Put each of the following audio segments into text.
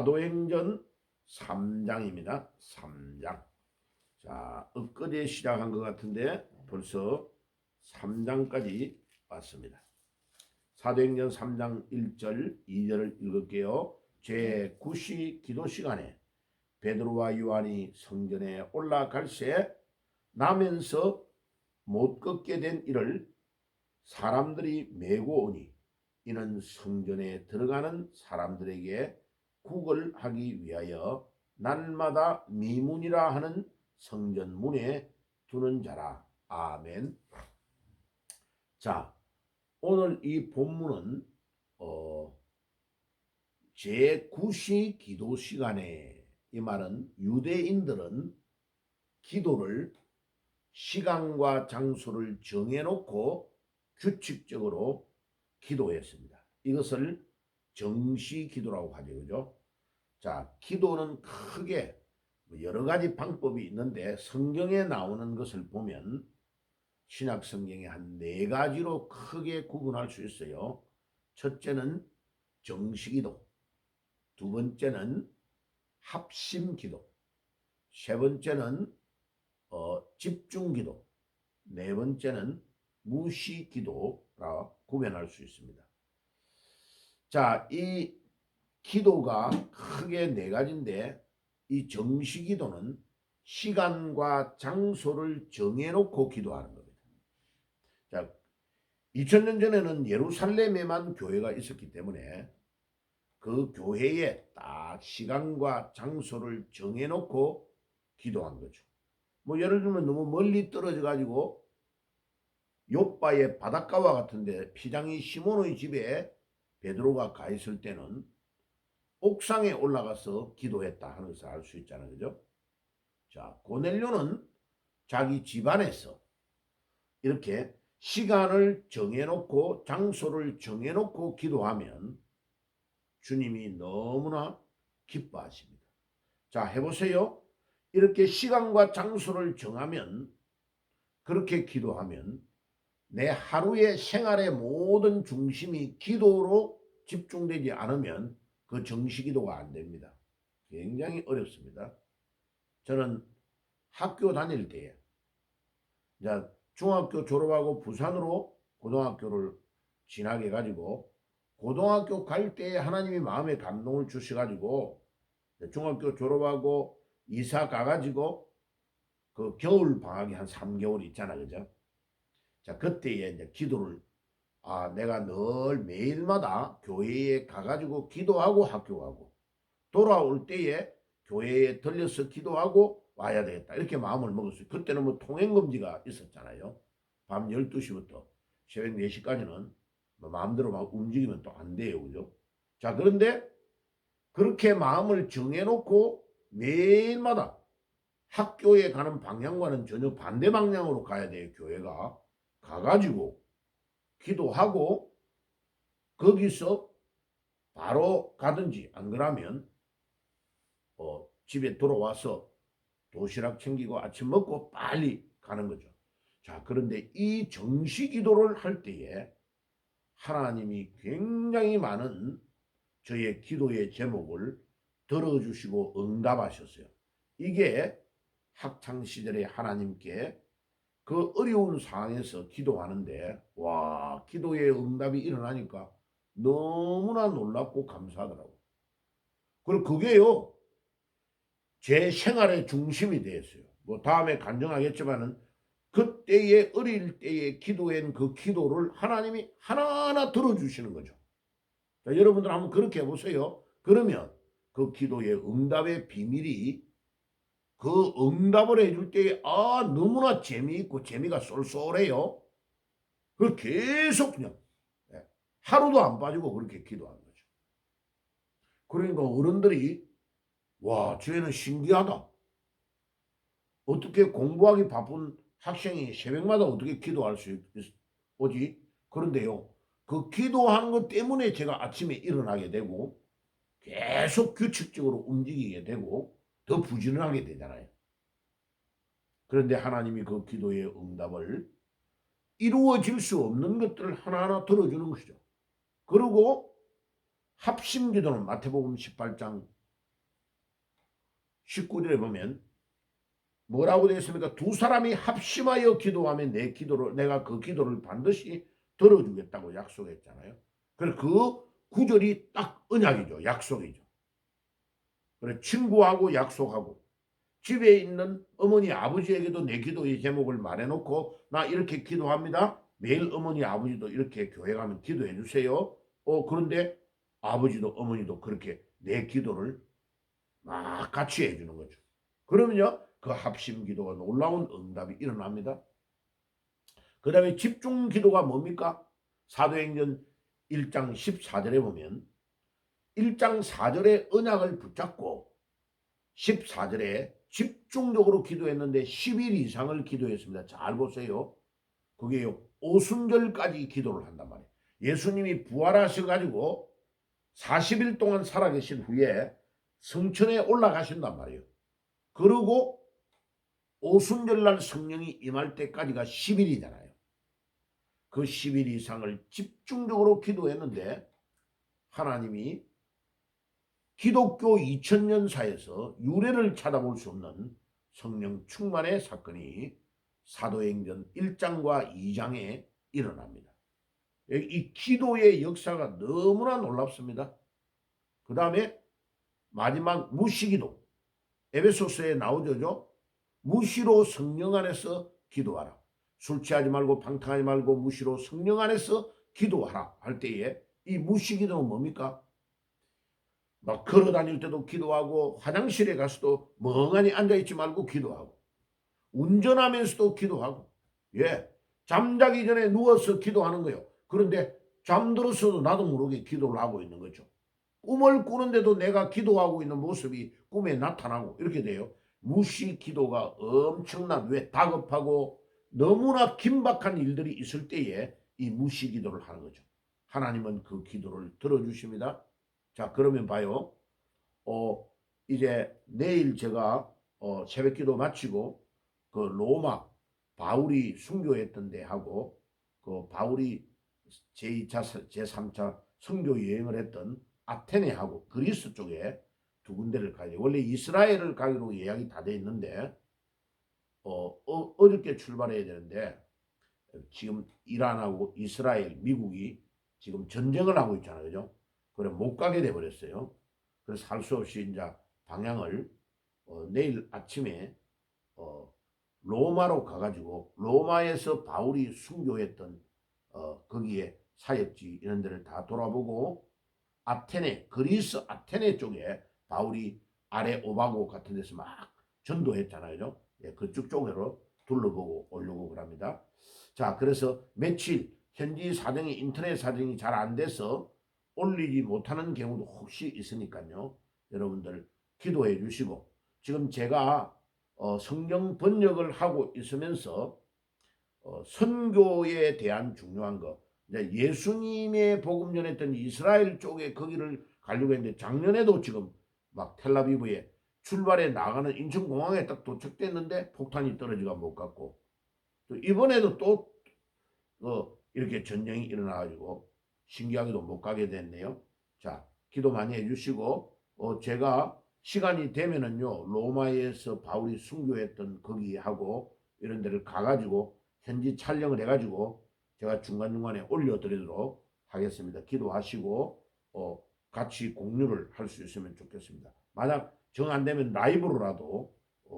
사도행전 3장입니다. 3장. 자, 엊그제 시작한 것 같은데 벌써 3장까지 왔습니다. 사도행전 3장 1절 2절을 읽을게요. 제9시 기도 시간에 베드로와 요한이 성전에 올라갈새 나면서 못 걷게 된 이를 사람들이 메고 오니 이는 성전에 들어가는 사람들에게 구걸하기 위하여 날마다 미문이라 하는 성전 문에 두는 자라. 아멘. 자, 오늘 이 본문은 제9시 기도 시간에, 이 말은 유대인들은 기도를 시간과 장소를 정해놓고 규칙적으로 기도했습니다. 이것을 정시 기도라고 하죠. 그죠? 자, 기도는 크게 여러 가지 방법이 있는데 성경에 나오는 것을 보면 신약 성경에 한 4가지로 크게 구분할 수 있어요. 첫째는 정시기도, 두 번째는 합심기도, 세 번째는 집중기도, 네 번째는 무시기도라 구별할 수 있습니다. 자, 이 기도가 크게 4가지인데 이 정시기도는 시간과 장소를 정해놓고 기도하는 겁니다. 자, 2000년 전에는 예루살렘에만 교회가 있었기 때문에 그 교회에 딱 시간과 장소를 정해놓고 기도한 거죠. 뭐 예를 들면 너무 멀리 떨어져 가지고 욥바의 바닷가와 같은데 피장이 시몬의 집에 베드로가 가 있을 때는 옥상에 올라가서 기도했다 하는 것을 알 수 있잖아요. 그죠? 자, 고넬료는 자기 집안에서 이렇게 시간을 정해놓고 장소를 정해놓고 기도하면 주님이 너무나 기뻐하십니다. 자, 해보세요. 이렇게 시간과 장소를 정하면, 그렇게 기도하면 내 하루의 생활의 모든 중심이 기도로 집중되지 않으면 그 정시기도가 안 됩니다. 굉장히 어렵습니다. 저는 학교 다닐 때에 중학교 졸업하고 부산으로 고등학교를 진학해 가지고 고등학교 갈 때 하나님이 마음에 감동을 주셔가지고 중학교 졸업하고 이사 가가지고 그 겨울 방학이 한 3개월 있잖아. 그죠? 자, 그때에 이제 기도를, 내가 늘 매일마다 교회에 가가지고 기도하고 학교 가고 돌아올 때에 교회에 들려서 기도하고 와야 되겠다. 이렇게 마음을 먹었어요. 그때는 뭐 통행금지가 있었잖아요. 밤 12시부터 새벽 4시까지는 뭐 마음대로 막 움직이면 또 안 돼요. 그죠? 자, 그런데 그렇게 마음을 정해놓고 매일마다 학교에 가는 방향과는 전혀 반대 방향으로 가야 돼요. 교회가 가가지고 기도하고 거기서 바로 가든지 안 그러면 집에 돌아와서 도시락 챙기고 아침 먹고 빨리 가는 거죠. 자, 그런데 이 정시 기도를 할 때에 하나님이 굉장히 많은 저의 기도의 제목을 들어주시고 응답하셨어요. 이게 학창시절에 하나님께 그 어려운 상황에서 기도하는데 기도의 응답이 일어나니까 너무나 놀랍고 감사하더라고요. 그리고 그게요, 제 생활의 중심이 되었어요. 뭐 다음에 간증하겠지만은 그때의 어릴 때의 기도한 그 기도를 하나님이 하나하나 들어주시는 거죠. 자, 여러분들 한번 그렇게 해보세요. 그러면 그 기도의 응답의 비밀이 그 응답을 해줄 때에 너무나 재미있고 재미가 쏠쏠해요. 그걸 계속 그냥 하루도 안 빠지고 그렇게 기도하는 거죠. 그러니까 어른들이 쟤는 신기하다. 어떻게 공부하기 바쁜 학생이 새벽마다 어떻게 기도할 수 오지? 그런데요, 그 기도하는 것 때문에 제가 아침에 일어나게 되고 계속 규칙적으로 움직이게 되고 더 부지런하게 되잖아요. 그런데 하나님이 그 기도의 응답을 이루어질 수 없는 것들을 하나하나 들어주는 것이죠. 그리고 합심기도는 마태복음 18장 19절에 보면 뭐라고 되어 있습니까? 두 사람이 합심하여 기도하면 내가 그 기도를 반드시 들어주겠다고 약속했잖아요. 그래서 그 구절이 딱 언약이죠. 약속이죠. 그래 친구하고 약속하고 집에 있는 어머니 아버지에게도 내 기도의 제목을 말해놓고 나 이렇게 기도합니다. 매일 어머니 아버지도 이렇게 교회 가면 기도해 주세요. 그런데 아버지도 어머니도 그렇게 내 기도를 막 같이 해주는 거죠. 그러면요 그 합심 기도가 놀라운 응답이 일어납니다. 그 다음에 집중 기도가 뭡니까? 사도행전 1장 14절에 보면 1장 4절에 언약을 붙잡고 14절에 집중적으로 기도했는데 10일 이상을 기도했습니다. 잘 보세요. 그게요 오순절까지 기도를 한단 말이에요. 예수님이 부활하셔가지고 40일 동안 살아계신 후에 성천에 올라가신단 말이에요. 그리고 오순절날 성령이 임할 때까지가 10일이잖아요. 그 10일 이상을 집중적으로 기도했는데 하나님이 기독교 2000년사에서 유례를 찾아볼 수 없는 성령 충만의 사건이 사도행전 1장과 2장에 일어납니다. 이 기도의 역사가 너무나 놀랍습니다. 그 다음에 마지막 무시기도 에베소서에 나오죠. 무시로 성령 안에서 기도하라. 술 취하지 말고 방탕하지 말고 무시로 성령 안에서 기도하라 할 때에 이 무시기도는 뭡니까? 막 걸어 다닐 때도 기도하고 화장실에 가서도 멍하니 앉아있지 말고 기도하고 운전하면서도 기도하고 잠자기 전에 누워서 기도하는 거예요. 그런데 잠들었어도 나도 모르게 기도를 하고 있는 거죠. 꿈을 꾸는데도 내가 기도하고 있는 모습이 꿈에 나타나고 이렇게 돼요. 무시 기도가 엄청난 왜 다급하고 너무나 긴박한 일들이 있을 때에 이 무시 기도를 하는 거죠. 하나님은 그 기도를 들어주십니다. 자 그러면 봐요. 이제 내일 제가 새벽 기도 마치고 그 로마 바울이 순교했던 데하고 그 바울이 제2차 제3차 선교 여행을 했던 아테네하고 그리스 쪽에 두 군데를 가요. 원래 이스라엘을 가기로 예약이 다 돼 있는데 어저께 출발해야 되는데 지금 이란하고 이스라엘, 미국이 지금 전쟁을 하고 있잖아요. 그죠? 그래 못 가게 돼 버렸어요. 그래서 할 수 없이 이제 방향을 내일 아침에 로마로 가가지고 로마에서 바울이 순교했던 거기에 사역지 이런 데를 다 돌아보고 아테네 그리스 아테네 쪽에 바울이 아레오바고 같은 데서 막 전도했잖아요. 그쪽 쪽으로 둘러보고 오려고 그럽니다. 자 그래서 며칠 현지 사정이 인터넷 사정이 잘 안 돼서 올리지 못하는 경우도 혹시 있으니까요. 여러분들 기도해 주시고 지금 제가 성경 번역을 하고 있으면서 선교에 대한 중요한 거 예수님의 복음 전했던 이스라엘 쪽에 거기를 가려고 했는데 작년에도 지금 막 텔라비브에 출발해 나가는 인천공항에 딱 도착됐는데 폭탄이 떨어지가 못 갔고 또 이번에도 또 이렇게 전쟁이 일어나가지고 신기하게도 못 가게 됐네요. 자 기도 많이 해주시고 제가 시간이 되면은요 로마에서 바울이 순교했던 거기하고 이런 데를 가가지고 현지 촬영을 해가지고 제가 중간중간에 올려드리도록 하겠습니다. 기도하시고 같이 공유를 할 수 있으면 좋겠습니다. 만약 정 안되면 라이브로라도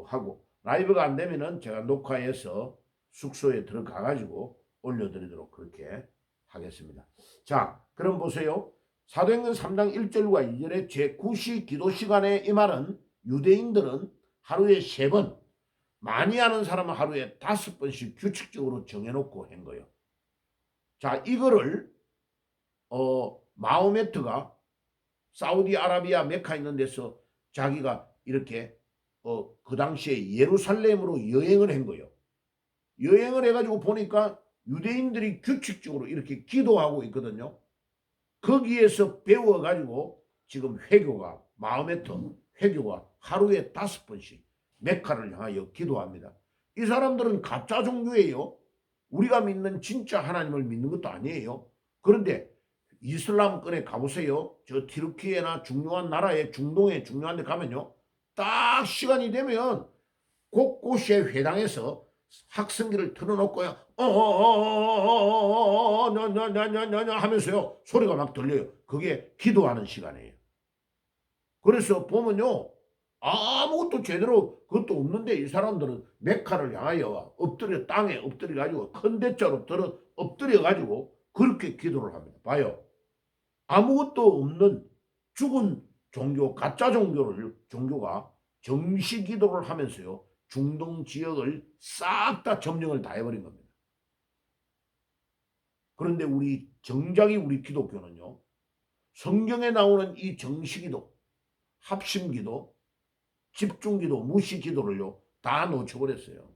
하고 라이브가 안되면은 제가 녹화해서 숙소에 들어가가지고 올려드리도록 그렇게 하겠습니다. 자 그럼 보세요. 사도행전 3장 1절과 2절의 제9시 기도 시간에 이 말은 유대인들은 하루에 3번 많이 하는 사람은 하루에 5번씩 규칙적으로 정해놓고 한 거예요. 자 이거를 마호메트가 사우디아라비아 메카 있는 데서 자기가 이렇게 그 당시에 예루살렘으로 여행을 한 거예요. 여행을 해가지고 보니까 유대인들이 규칙적으로 이렇게 기도하고 있거든요. 거기에서 배워가지고 지금 회교가 마호메트 회교가 하루에 5번씩 메카를 향하여 기도합니다. 이 사람들은 가짜 종교예요. 우리가 믿는 진짜 하나님을 믿는 것도 아니에요. 그런데 이슬람권에 가보세요. 저 티르키예나 중요한 나라에 중동에 중요한 데 가면요. 딱 시간이 되면 곳곳에 회당에서 학성기를 틀어놓고요. 나나나나나나 하면서요. 소리가 막 들려요. 그게 기도하는 시간이에요. 그래서 보면요. 아무것도 제대로 그것도 없는데 이 사람들은 메카를 향하여 엎드려 땅에 엎드려 가지고 큰 대자로 들어 엎드려 가지고 그렇게 기도를 합니다. 봐요. 아무것도 없는 죽은 종교, 가짜 종교가 정시 기도를 하면서요. 중동 지역을 싹 다 점령을 다 해버린 겁니다. 그런데 정작이 우리 기독교는요. 성경에 나오는 이 정시기도, 합심기도, 집중기도, 무시기도를요. 다 놓쳐버렸어요.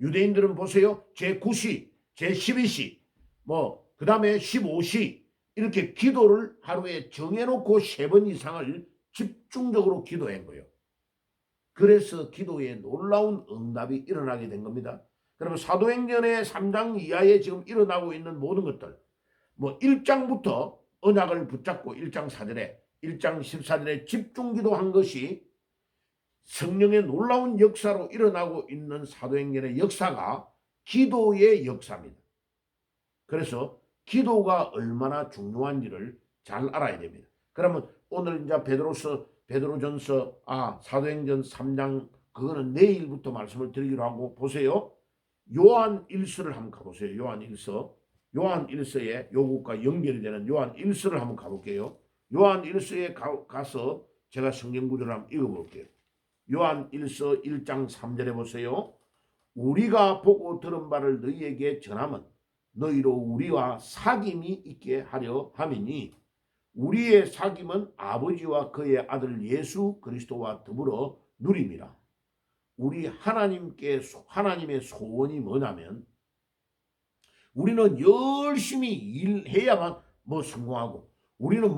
유대인들은 보세요. 제9시, 제12시, 그 다음에 15시 이렇게 기도를 하루에 정해놓고 3번 이상을 집중적으로 기도한 거예요. 그래서 기도에 놀라운 응답이 일어나게 된 겁니다. 그러면 사도행전의 3장 이하에 지금 일어나고 있는 모든 것들 1장부터 언약을 붙잡고 1장 4절에 1장 14절에 집중기도한 것이 성령의 놀라운 역사로 일어나고 있는 사도행전의 역사가 기도의 역사입니다. 그래서 기도가 얼마나 중요한지를 잘 알아야 됩니다. 그러면 오늘 이제 베드로전서 사도행전 3장 그거는 내일부터 말씀을 드리기로 하고 보세요. 요한 1서를 한번 가보세요. 요한 1서에 요것과 연결이 되는 요한 1서를 한번 가볼게요. 요한 1서에 가서 제가 성경 구절을 한번 읽어볼게요. 요한 1서 1장 3절에 보세요. 우리가 보고 들은 바를 너희에게 전하면 너희로 우리와 사귐이 있게 하려 함이니 우리의 사귐은 아버지와 그의 아들 예수 그리스도와 더불어 누림이라. 우리 하나님의 소원이 뭐냐면 우리는 열심히 일해야만 성공하고 우리는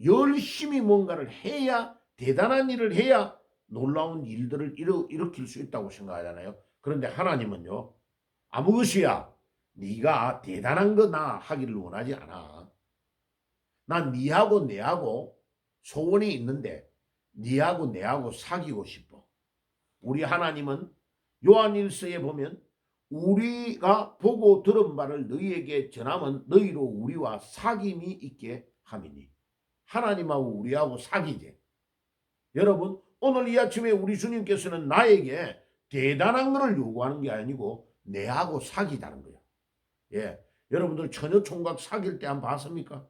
열심히 뭔가를 해야 대단한 일을 해야 놀라운 일들을 일으킬 수 있다고 생각하잖아요. 그런데 하나님은요. 아무 것이야. 네가 대단한 거 나 하기를 원하지 않아. 난 네하고 내하고 소원이 있는데 네하고 내하고 사귀고 싶어. 우리 하나님은 요한일서에 보면 우리가 보고 들은 바를 너희에게 전하면 너희로 우리와 사귐이 있게 함이니. 하나님하고 우리하고 사귀제. 여러분 오늘 이 아침에 우리 주님께서는 나에게 대단한 것을 요구하는 게 아니고 내하고 사귀자는 거예요. 예, 여러분들 처녀총각 사귈 때 한번 봤습니까?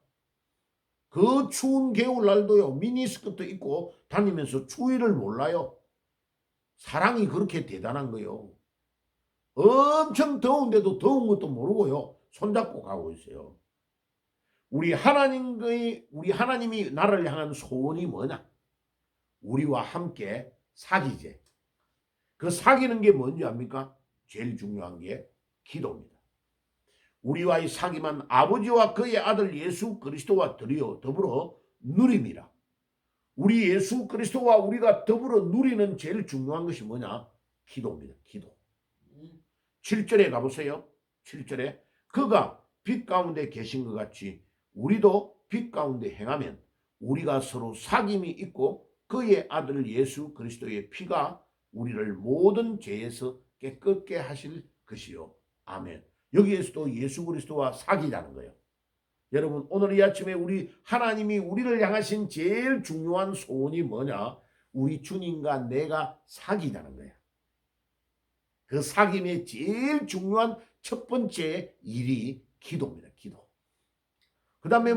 그 추운 겨울날도요 미니스커트 입고 다니면서 추위를 몰라요. 사랑이 그렇게 대단한 거예요. 엄청 더운데도 더운 것도 모르고요 손잡고 가고 있어요. 우리 하나님이 나를 향한 소원이 뭐냐? 우리와 함께 사귀제. 그 사귀는 게 뭔지 압니까? 제일 중요한 게 기도입니다. 우리와의 사귐은 아버지와 그의 아들 예수 그리스도와 더불어 누림이라. 우리 예수 그리스도와 우리가 더불어 누리는 제일 중요한 것이 뭐냐? 기도입니다. 기도. 7절에 가보세요. 7절에 그가 빛 가운데 계신 것 같이 우리도 빛 가운데 행하면 우리가 서로 사귐이 있고 그의 아들 예수 그리스도의 피가 우리를 모든 죄에서 깨끗게 하실 것이요. 아멘. 여기에서도 예수 그리스도와 사귀자는 거예요. 여러분 오늘 이 아침에 하나님이 우리를 향하신 제일 중요한 소원이 뭐냐? 우리 주님과 내가 사귀자는 거예요. 그 사귐의 제일 중요한 첫 번째 일이 기도입니다. 기도. 그 다음에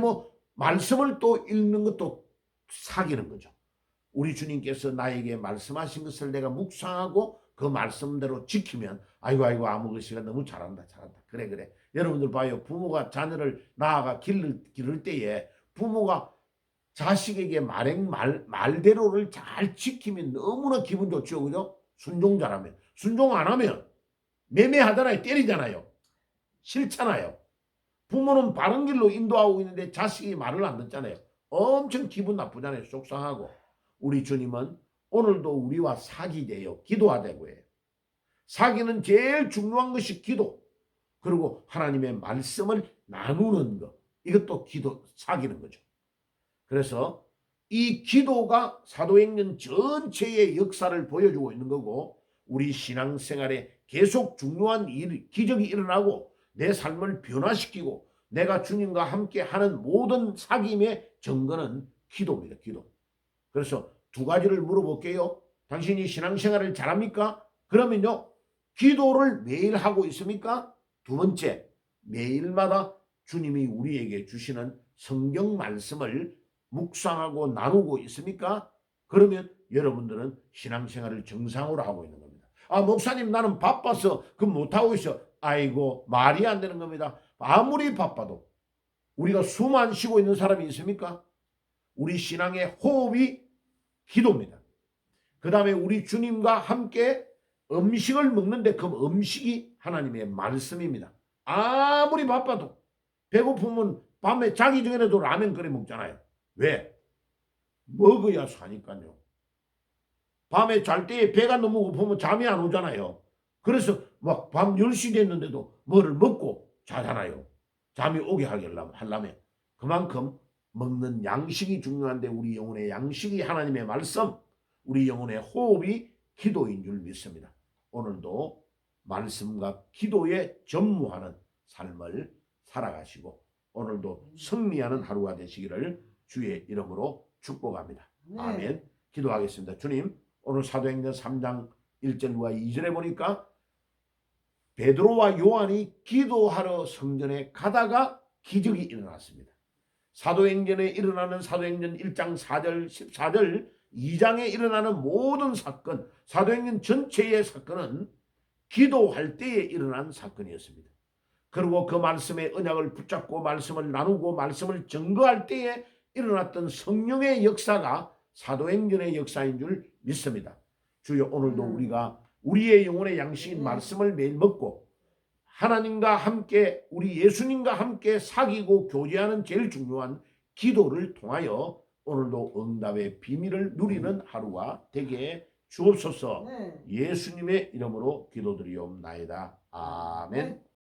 말씀을 또 읽는 것도 사귀는 거죠. 우리 주님께서 나에게 말씀하신 것을 내가 묵상하고 그 말씀대로 지키면 아이고 아무것이가 너무 잘한다. 그래. 여러분들 봐요. 부모가 자녀를 낳아가 기를 때에 부모가 자식에게 말대로를 잘 지키면 너무나 기분 좋죠. 그죠? 순종 잘하면. 순종 안 하면 매매하잖아요. 때리잖아요. 싫잖아요. 부모는 바른 길로 인도하고 있는데 자식이 말을 안 듣잖아요. 엄청 기분 나쁘잖아요. 속상하고. 우리 주님은 오늘도 우리와 사귀재요. 기도하자고 해요. 사귀는 제일 중요한 것이 기도. 그리고 하나님의 말씀을 나누는 것. 이것도 사귀는 거죠. 그래서 이 기도가 사도행전 전체의 역사를 보여주고 있는 거고 우리 신앙생활에 계속 중요한 기적이 일어나고 내 삶을 변화시키고 내가 주님과 함께 하는 모든 사귐의 증거는 기도입니다. 기도. 그래서 두 가지를 물어볼게요. 당신이 신앙생활을 잘합니까? 그러면요. 기도를 매일 하고 있습니까? 두 번째, 매일마다 주님이 우리에게 주시는 성경 말씀을 묵상하고 나누고 있습니까? 그러면 여러분들은 신앙생활을 정상으로 하고 있는 겁니다. 아, 목사님 나는 바빠서 그 못하고 있어. 아이고, 말이 안 되는 겁니다. 아무리 바빠도 우리가 숨 안 쉬고 있는 사람이 있습니까? 우리 신앙의 호흡이 기도입니다. 그 다음에 우리 주님과 함께 음식을 먹는데 그 음식이 하나님의 말씀입니다. 아무리 바빠도 배고프면 밤에 자기 전에도 라면 끓여 먹잖아요. 왜? 먹어야 사니까요. 밤에 잘 때 배가 너무 고프면 잠이 안 오잖아요. 그래서 막 밤 10시 됐는데도 뭐를 먹고 자잖아요. 잠이 오게 하려면. 그만큼 먹는 양식이 중요한데 우리 영혼의 양식이 하나님의 말씀, 우리 영혼의 호흡이 기도인 줄 믿습니다. 오늘도 말씀과 기도에 전무하는 삶을 살아가시고 오늘도 승리하는 하루가 되시기를 주의 이름으로 축복합니다. 네. 아멘. 기도하겠습니다. 주님, 오늘 사도행전 3장 1절과 2절에 보니까 베드로와 요한이 기도하러 성전에 가다가 기적이 일어났습니다. 사도행전에 일어나는 사도행전 1장 4절 14절 2장에 일어나는 모든 사건, 사도행전 전체의 사건은 기도할 때에 일어난 사건이었습니다. 그리고 그 말씀의 언약을 붙잡고 말씀을 나누고 말씀을 증거할 때에 일어났던 성령의 역사가 사도행전의 역사인 줄 믿습니다. 주여, 오늘도 우리가 우리의 영혼의 양식인 말씀을 매일 먹고 하나님과 함께 우리 예수님과 함께 사귀고 교제하는 제일 중요한 기도를 통하여 오늘도 응답의 비밀을 누리는 하루가 되게 주옵소서. 예수님의 이름으로 기도드리옵나이다. 아멘.